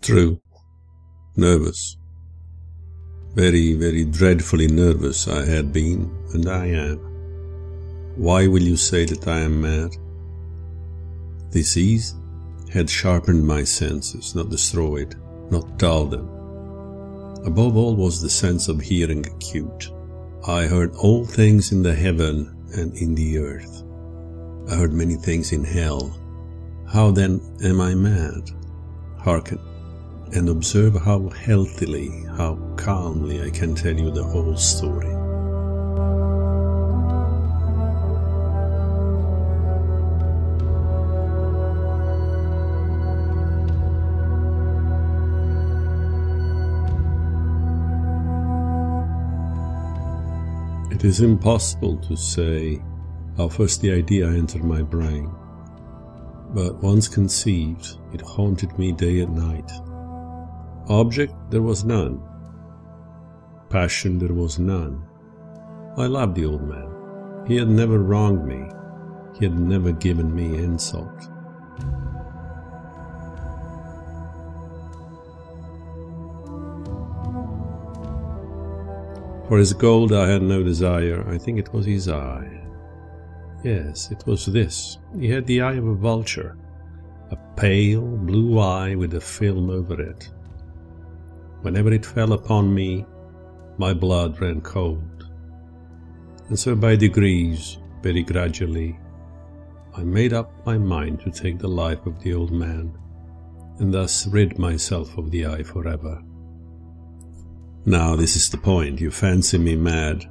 True. Nervous. Very, very dreadfully nervous I had been, and I am. Why will you say that I am mad? Disease had sharpened my senses, not destroyed, not dulled them. Above all was the sense of hearing acute. I heard all things in the heaven and in the earth. I heard many things in hell. How then am I mad? Hearken, and observe how healthily, how calmly I can tell you the whole story. It is impossible to say how first the idea entered my brain, but once conceived, it haunted me day and night. Object there was none. Passion there was none. I loved the old man. He had never wronged me. He had never given me insult. For his gold I had no desire. I think it was his eye. Yes, it was this. He had the eye of a vulture, a pale blue eye with a film over it. Whenever it fell upon me, my blood ran cold. And so by degrees, very gradually, I made up my mind to take the life of the old man, and thus rid myself of the eye forever. Now this is the point. You fancy me mad.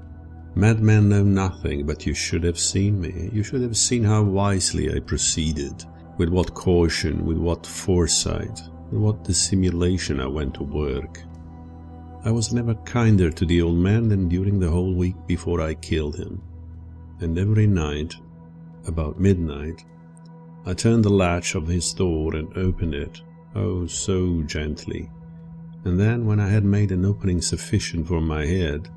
Madmen know nothing, but you should have seen me. You should have seen how wisely I proceeded, with what caution, with what foresight, with what dissimulation I went to work. I was never kinder to the old man than during the whole week before I killed him. And every night, about midnight, I turned the latch of his door and opened it, oh so gently. And then, when I had made an opening sufficient for my head,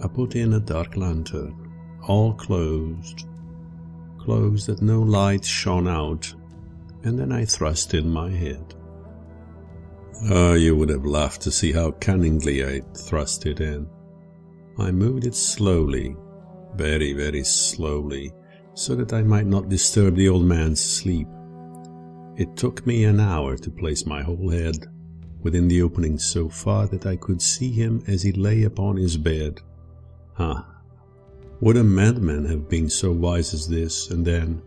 I put in a dark lantern, all closed that no light shone out, and then I thrust in my head. You would have laughed to see how cunningly I thrust it in. I moved it slowly, very, very slowly, so that I might not disturb the old man's sleep. It took me an hour to place my whole head within the opening so far that I could see him as he lay upon his bed. Would a madman have been so wise as this? And then,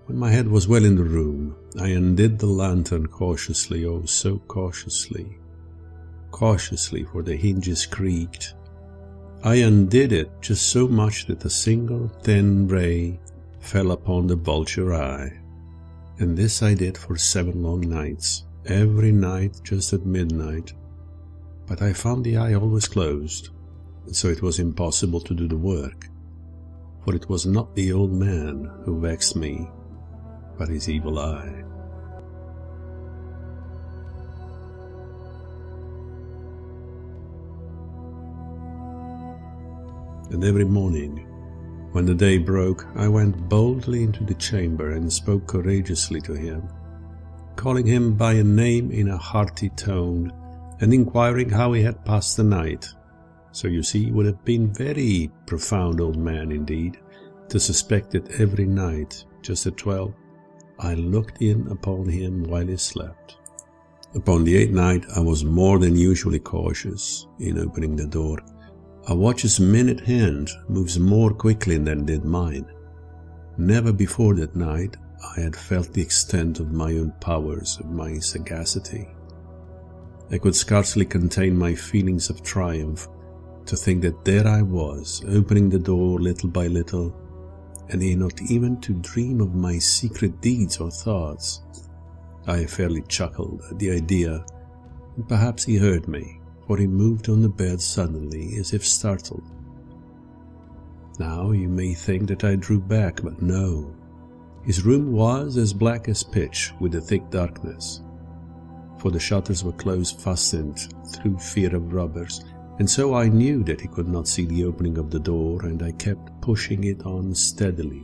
when my head was well in the room, I undid the lantern cautiously, oh so cautiously, for the hinges creaked. I undid it just so much that a single thin ray fell upon the vulture eye. And this I did for 7 long nights. Every night just at midnight, but I found the eye always closed, and so it was impossible to do the work, for it was not the old man who vexed me, but his evil eye. And every morning, when the day broke, I went boldly into the chamber and spoke courageously to him, calling him by a name in a hearty tone, and inquiring how he had passed the night. So you see, he would have been very profound old man indeed, to suspect that every night, just at 12, I looked in upon him while he slept. Upon the 8th night I was more than usually cautious in opening the door. A watch's minute hand moves more quickly than did mine. Never before that night I had felt the extent of my own powers, of my sagacity. I could scarcely contain my feelings of triumph to think that there I was, opening the door little by little, and he not even to dream of my secret deeds or thoughts. I fairly chuckled at the idea, and perhaps he heard me, for he moved on the bed suddenly, as if startled. Now you may think that I drew back, but no. His room was as black as pitch with a thick darkness, for the shutters were close fastened through fear of robbers, and so I knew that he could not see the opening of the door, and I kept pushing it on steadily.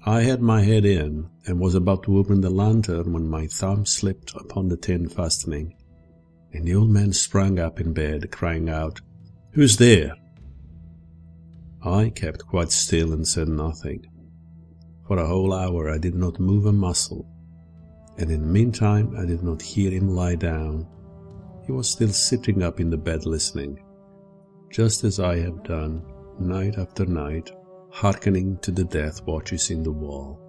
I had my head in and was about to open the lantern when my thumb slipped upon the tin fastening, and the old man sprang up in bed, crying out, "Who's there?" I kept quite still and said nothing. For a whole hour I did not move a muscle, and in the meantime I did not hear him lie down. He was still sitting up in the bed listening, just as I have done night after night, hearkening to the death watches in the wall.